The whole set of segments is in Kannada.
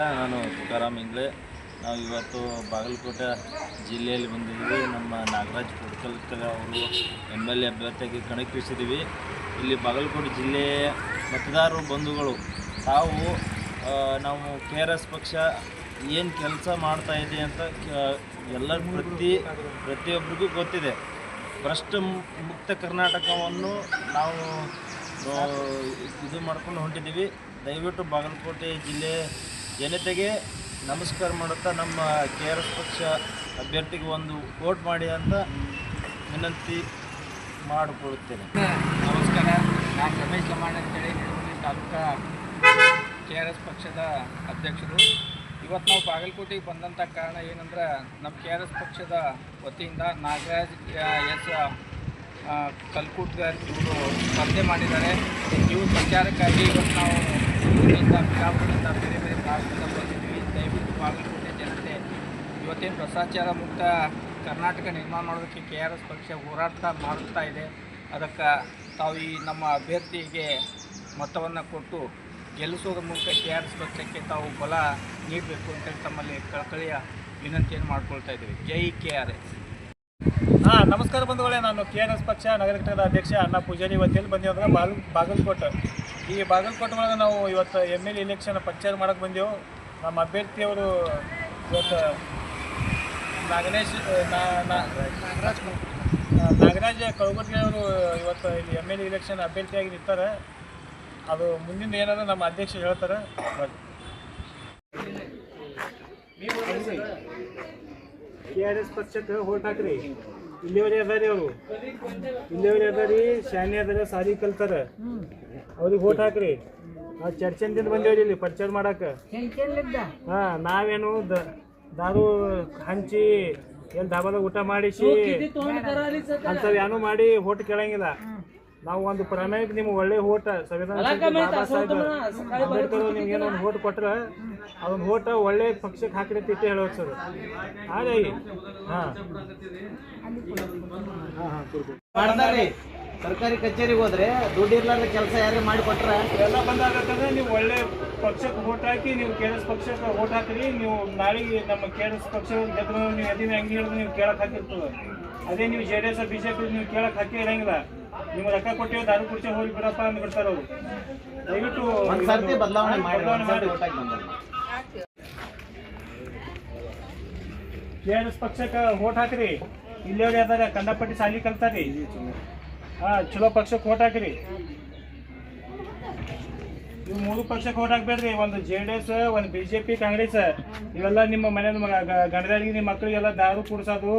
ನಾನು ತುಕಾರಾಮ್ ಇಂಗ್ಲೆ. ನಾವು ಇವತ್ತು ಬಾಗಲಕೋಟೆ ಜಿಲ್ಲೆಯಲ್ಲಿ ಬಂದಿದ್ದೀವಿ. ನಮ್ಮ ನಾಗರಾಜ್ ಕುಡ್ಕಲ್ಕರ್ ಅವರು MLA ಅಭ್ಯರ್ಥಿಯಾಗಿ ಕಣಕ್ಕಿಳಿಸಿದ್ದೀವಿ. ಇಲ್ಲಿ ಬಾಗಲಕೋಟೆ ಜಿಲ್ಲೆಯ ಮತದಾರರು ಬಂಧುಗಳು ತಾವು ನಾವು KRS ಪಕ್ಷ ಏನು ಕೆಲಸ ಮಾಡ್ತಾಯಿದೆ ಅಂತ ಪ್ರತಿಯೊಬ್ಬರಿಗೂ ಗೊತ್ತಿದೆ. ಭ್ರಷ್ಟ ಮುಕ್ತ ಕರ್ನಾಟಕವನ್ನು ನಾವು ಇದು ಮಾಡ್ಕೊಂಡು ಹೊಂಟಿದ್ದೀವಿ. ದಯವಿಟ್ಟು ಬಾಗಲಕೋಟೆ ಜಿಲ್ಲೆ ಜನತೆಗೆ ನಮಸ್ಕಾರ ಮಾಡುತ್ತಾ ನಮ್ಮ KRS ಪಕ್ಷ ಅಭ್ಯರ್ಥಿಗೆ ಒಂದು ವೋಟ್ ಮಾಡಿ ಅಂತ ವಿನಂತಿ ಮಾಡಿಕೊಳ್ಳುತ್ತೇನೆ. ನಮಸ್ಕಾರ, ನಾನು ರಮೇಶ್ ಲಮಾಣ್ ಅಂತೇಳಿ ನಿಡಗುಂದಿ ತಾಲೂಕಾ KRS ಪಕ್ಷದ ಅಧ್ಯಕ್ಷರು. ಇವತ್ತು ನಾವು ಬಾಗಲಕೋಟೆಗೆ ಬಂದಂಥ ಕಾರಣ ಏನಂದ್ರೆ ನಮ್ಮ KRS ಪಕ್ಷದ ವತಿಯಿಂದ ನಾಗರಾಜ್ ಎಸ್ ಕಲ್ಕುಟ್ಕರ್ ಇವರು ಸ್ಪರ್ಧೆ ಮಾಡಿದ್ದಾರೆ. ಇವರು ಪ್ರಚಾರಕ್ಕಾಗಿ ಇವತ್ತು ನಾವು ಊರಿನಿಂದ ಬಿಜಾಪುರದಿಂದ ಬೇರೆ ಬೇರೆ ಭಾಗದಿಂದ ಬಂದಿದ್ದೀವಿ. ದಯವಿಟ್ಟು ಬಾಗಲಕೋಟೆ ಜನತೆ ಇವತ್ತೇನು ಭ್ರಷ್ಟಾಚಾರ ಮುಕ್ತ ಕರ್ನಾಟಕ ನಿರ್ಮಾಣ ಮಾಡೋದಕ್ಕೆ KRS ಪಕ್ಷ ಹೋರಾಟ ಮಾಡುತ್ತಾ ಇದೆ. ಅದಕ್ಕೆ ತಾವು ಈ ನಮ್ಮ ಅಭ್ಯರ್ಥಿಗೆ ಮತವನ್ನು ಕೊಟ್ಟು ಗೆಲ್ಲಿಸೋದ್ರ ಮೂಲಕ KRS ಪಕ್ಷಕ್ಕೆ ತಾವು ಬಲ ನೀಡಬೇಕು ಅಂತೇಳಿ ತಮ್ಮಲ್ಲಿ ಕಳಕಳಿಯ ವಿನಂತಿಯನ್ನು ಮಾಡ್ಕೊಳ್ತಾ ಇದ್ದೀವಿ. ಜೈ KRS. ನಮಸ್ಕಾರ ಬಂಧುಗಳೇ, ನಾನು KRS ಪಕ್ಷ ನಗರ ಘಟಕದ ಅಧ್ಯಕ್ಷ ಅಣ್ಣ ಪೂಜಾರಿ. ಇವತ್ತೆಲ್ಲಿ ಬಂದೀವಂದ್ರೆ ಬಾಗಲಕೋಟೆ. ಈ ಬಾಗಲಕೋಟೆ ಒಳಗೆ ನಾವು ಇವತ್ತು MLA ಎಲೆಕ್ಷನ್ ಪ್ರಚಾರ ಮಾಡೋಕ್ಕೆ ಬಂದೆವು. ನಮ್ಮ ಅಭ್ಯರ್ಥಿಯವರು ಇವತ್ತು ನಾಗರಾಜ್ ಕಳಗುಟ್ಟಿ ಅವರು ಇವತ್ತು ಇಲ್ಲಿ MLA ಎಲೆಕ್ಷನ್ ಅಭ್ಯರ್ಥಿಯಾಗಿ ನಿಂತಾರೆ. ಅದು ಮುಂದಿನ ಏನಾದರೂ ನಮ್ಮ ಅಧ್ಯಕ್ಷ ಹೇಳ್ತಾರೆ. KRS ಪಕ್ಷಕ್ಕೆ ವೋಟ್ ಹಾಕ್ರಿ. ಇಲ್ಲಿವರೆ ಅದಾರಿ ಅವರು, ಇಲ್ಲಿವರೆ ಅದಾರಿ, ಶಾನೆ ಅದಾರ, ಸಾರಿ ಕಲ್ತಾರೆ, ಅವ್ರಿಗೆ ವೋಟ್ ಹಾಕ್ರಿ. ನಾವು ಚರ್ಚೆಯಿಂದ ಬಂದೇವ್ರಿ ಇಲ್ಲಿ ಪ್ರಚಾರ ಮಾಡಕ್ಕೆ. ನಾವೇನು ದಾರು ಹಂಚಿ ಏನು ಧಾಬಾದಾಗ ಊಟ ಮಾಡಿಸಿ ಅಂಥವು ಏನೂ ಮಾಡಿ ವೋಟ್ ಕೇಳಂಗಿಲ್ಲ. ನಾವು ಒಂದು ಪ್ರಾಮಾಣಿಕ ನಿಮ್ಮ ಒಳ್ಳೆ ಓಟ ಸಂವಿಧಾನ ಬಾಬಾ ಸಾಹೇಬ್ ಅಂಬೇಡ್ಕರ್ ನಿಮ್ಗೆ ಏನೋ ಒಂದು ಓಟ್ ಕೊಟ್ರೆ ಅದೊಂದು ಓಟ ಒಳ್ಳೆ ಪಕ್ಷಕ್ಕೆ ಹಾಕಿರಿ ತಿಟ್ಟಿ ಹೇಳೋದು ಸರ್. ಹಾಗಾಗಿ ಸರ್ಕಾರಿ ಕಚೇರಿಗೆ ಹೋದ್ರೆ ದುಡ್ಡು ಇರ್ಲಾರ್ದ ಕೆಲಸ ಯಾರು ಮಾಡಿ ಕೊಟ್ರೆ ಎಲ್ಲ ಬಂದಾಗತ್ತಂದ್ರೆ ನೀವು ಒಳ್ಳೆ ಪಕ್ಷಕ್ಕೆ ವೋಟ್ ಹಾಕಿ, ನೀವು KRS ಪಕ್ಷಕ್ಕೆ ವೋಟ್ ಹಾಕಿರಿ. ನೀವು ನಾಳೆಗೆ ನಮ್ಮ KRS ಪಕ್ಷ ಗೆದ್ದು ನೀವು ಎದಿನ ಅಂಗಡಿ ಹಿಡಿದು ನೀವು ಕೇಳಕ್ಕೆ ಹಾಕಿರ್ತದೆ. ಅದೇ ನೀವು JDS BJP ನೀವು ಕೇಳಕ್ಕೆ ಹಾಕಿ ಇರಂಗಿಲ್ಲ. ನೀವು ರೊಕ್ಕ ಕೊಟ್ಟಿವಿ ದಾರು ಕುಡಿಸಿ ಹೋಗಿ ಬಿಡಪ್ಪ ಅಂತ ಬಿಡ್ತಾರೆ ಅವರು. ದಯವಿಟ್ಟು ಬದಲಾವಣೆ ಮಾಡಿ. KRS ಪಕ್ಷಕ್ಕೆ ವೋಟ್ ಹಾಕಿರಿ. ಇಲ್ಲಿಯವ್ರು ಯಾವ್ದಾರ ಕಂಡಪಟ್ಟಿ ಸಾಲಿ ಕಲ್ತಾರಿ. ಚಲೋ ಪಕ್ಷಕ್ಕೆ ವೋಟ್ ಹಾಕಿರಿ. ನೀವು ಮೂರು ಪಕ್ಷಕ್ಕೆ ವೋಟ್ ಹಾಕ್ಬೇಡ್ರಿ. ಒಂದು JDS, ಒಂದು BJP, ಕಾಂಗ್ರೆಸ್ ಇವೆಲ್ಲ ನಿಮ್ಮ ಮನೆ ಗಂಡದಾರಿಗೆ ನಿಮ್ಮ ಮಕ್ಕಳಿಗೆಲ್ಲ ದಾರು ಕುಡಿಸೋದು,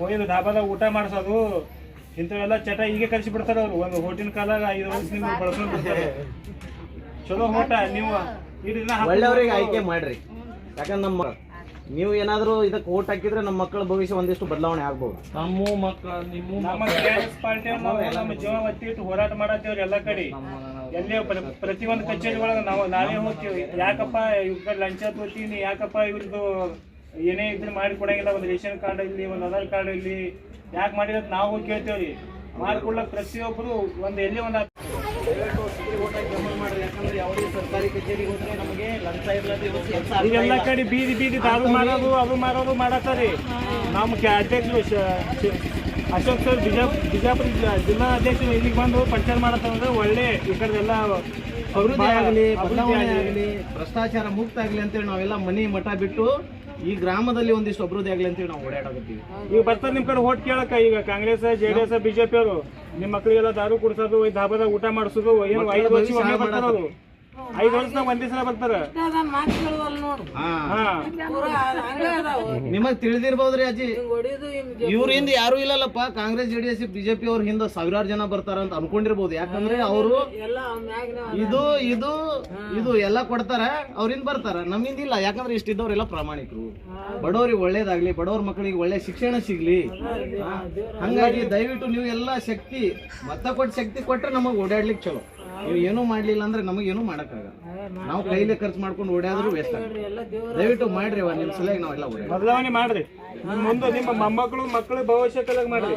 ಹೋಯ್ದು ಧಾಬಾದಾಗ ಊಟ ಮಾಡಿಸೋದು, ಇಂಥವೆಲ್ಲ ಚಟ ಈಗ ಕಲಿಸಿ ಬಿಡ್ತಾರೆ ಅವರು. ಒಂದು ಹೋಟಿನ ಕಾಲಾಗ 5 ವರ್ಷ ನಿಮ್ಗೆ ಬಳಸ್ಕೊಂಡು ಬಿಡ್ತಾರೆ. ಚಲೋ ಓಟ ನೀವು ಒಳ್ಳೆಯವ್ರಿಗೆ ಆಯ್ಕೆ ಮಾಡ್ರಿ. ಯಾಕಂದ್ರೆ ನಮ್ಮ ನೀವು ಏನಾದರೂ ಇದಕ್ಕೆ ಓಟ್ ಹಾಕಿದ್ರೆ ನಮ್ಮ ಮಕ್ಕಳ ಭವಿಷ್ಯ ಒಂದಿಷ್ಟು ಬದಲಾವಣೆ ಆಗ್ಬೋದು. ನಮ್ಮ KRS ಪಾರ್ಟಿ ನಮ್ಮ ಜೀವ ಒತ್ತಿಟ್ಟು ಹೋರಾಟ ಮಾಡತ್ತೇವ್ರಿ ಎಲ್ಲ ಕಡೆ. ಎಲ್ಲೇ ಪ್ರತಿಯೊಂದು ಕಚೇರಿ ಒಳಗೆ ನಾವು ನಾವೇ ಹೋಗ್ತೀವಿ. ಯಾಕಪ್ಪ ಇವ್ರ ಲಂಚ ತೋತೀನಿ, ಯಾಕಪ್ಪ ಇವ್ರದ್ದು ಏನೇ ಇದ್ರೆ ಮಾಡಿ ಕೊಡಂಗಿಲ್ಲ, ಒಂದು ರೇಷನ್ ಕಾರ್ಡ್ ಇಲ್ಲಿ, ಒಂದು ಆಧಾರ್ ಕಾರ್ಡ್ ಇಲ್ಲಿ ಯಾಕೆ ಮಾಡಿರೋದು ನಾವು ಹೋಗಿ ಕೇಳ್ತೇವ್ರಿ. ಮಾಡ್ಕೊಡ್ಲಕ್ಕೆ ಪ್ರತಿಯೊಬ್ಬರು ಒಂದು ಎಲ್ಲಿ ಒಂದು ಮಾಡ್ರಿ. ಯಾಕಂದ್ರೆ ಯಾವುದೇ ಸರ್ಕಾರಿ ಕಚೇರಿಗೆ ಹೋದ್ರೆ ನಮಗೆ ಲಂಚ ಇರ್ಲಾರ್ದ ಈಗೆಲ್ಲ ಕಡೆ ಬೀದಿ ಬೀದಿ ದಾರು ಮಾಡೋದು ಅದು ಮಾಡೋದು ಮಾಡತ್ತಾರೆ. ನಮ್ಮ ಅಧ್ಯಕ್ಷರು ಅಶೋಕ್ ಸರ್ ಬಿಜಾಪುರ ಜಿಲ್ಲಾ ಅಧ್ಯಕ್ಷರು ಇಲ್ಲಿಗೆ ಬಂದು ಪ್ರಚಾರ ಮಾಡತ್ತಂದ್ರೆ ಒಳ್ಳೆ ಈ ಕಡೆದೆಲ್ಲ ಅಭಿವೃದ್ಧಿ ಆಗಲಿ, ಬದಲಾವಣೆ ಆಗಲಿ, ಭ್ರಷ್ಟಾಚಾರ ಮುಕ್ತ ಆಗಲಿ ಅಂತೇಳಿ ನಾವೆಲ್ಲ ಮನೆ ಮಠ ಬಿಟ್ಟು ಈ ಗ್ರಾಮದಲ್ಲಿ ಒಂದಿಷ್ಟು ಅಭಿವೃದ್ಧಿ ಆಗಲಿ ಅಂತೇಳಿ ನಾವು ಓಡಾಡಕತ್ತೀವಿ. ಈಗ ಬರ್ತಾರೆ ನಿಮ್ಮ ಕಡೆ ಓಟ್ ಕೇಳಕ್ಕ. ಈಗ ಕಾಂಗ್ರೆಸ್, JDS, BJP ಅವರು ನಿಮ್ಮ ಮಕ್ಕಳಿಗೆಲ್ಲ ದಾರು ಕುಡಿಸೋದು, ಧಾಬಾದಾಗ ಊಟ ಮಾಡಿಸೋದು, ಏನು 5 ವರ್ಷ ಒಮ್ಮೆ ಬರ್ತಾರೆ ಅವರು. 5 ವರ್ಷದಾಗ ಒಂದೇ ಸಲ ಬರ್ತಾರೆ. ನಿಮಗ್ ತಿಳಿದಿರ್ಬೋದ್ರಿ ಅಜ್ಜಿ, ಇವ್ರ ಹಿಂದೆ ಯಾರು ಇಲ್ಲಲ್ಲಪ್ಪ. ಕಾಂಗ್ರೆಸ್, JDS, BJP ಅವ್ರ ಹಿಂದೆ ಸಾವಿರಾರು ಜನ ಬರ್ತಾರ ಅಂತ ಅನ್ಕೊಂಡಿರ್ಬೋದು. ಯಾಕಂದ್ರೆ ಅವರು ಇದು ಇದು ಇದು ಎಲ್ಲ ಕೊಡ್ತಾರ, ಅವ್ರಿಂದ ಬರ್ತಾರ, ನಮ್ಮಿಂದ ಇಲ್ಲ. ಯಾಕಂದ್ರೆ ಇಷ್ಟಿದ್ದವ್ರೆಲ್ಲ ಪ್ರಾಮಾಣಿಕರು. ಬಡವ್ರಿಗೆ ಒಳ್ಳೇದಾಗ್ಲಿ, ಬಡವ್ರ ಮಕ್ಕಳಿಗೆ ಒಳ್ಳೆ ಶಿಕ್ಷಣ ಸಿಗ್ಲಿ. ಹಂಗಾಗಿ ದಯವಿಟ್ಟು ನೀವು ಎಲ್ಲ ಶಕ್ತಿ ಮತ ಕೊಟ್ಟು ಶಕ್ತಿ ಕೊಟ್ರೆ ನಮಗ್ ಓಡಾಡ್ಲಿಕ್ಕೆ ಚಲೋ. ನೀವು ಏನೂ ಮಾಡ್ಲಿಲ್ಲ ಅಂದ್ರೆ ನಮಗೇನು ಮಾಡಕ್ಕಾಗಲ್ಲ. ನಾವು ಕೈಲೇ ಖರ್ಚು ಮಾಡ್ಕೊಂಡು ಓಡಾದ್ರು ವೇಸ್ಟ್ ಆಗುತ್ತೆ. ದಯವಿಟ್ಟು ಮಾಡ್ರಿ, ನಿಮ್ಮ ಸಲುವಾಗಿ ನಾವೆಲ್ಲ ಓಡಾಡಿ ಬದಲಾವಣೆ ಮಾಡ್ರಿ. ಮುಂದೆ ನಿಮ್ಮ ಮೊಮ್ಮಕ್ಕಳು ಮಕ್ಕಳು ಭವಿಷ್ಯಕ್ಕಾಗಿ ಮಾಡ್ರಿ.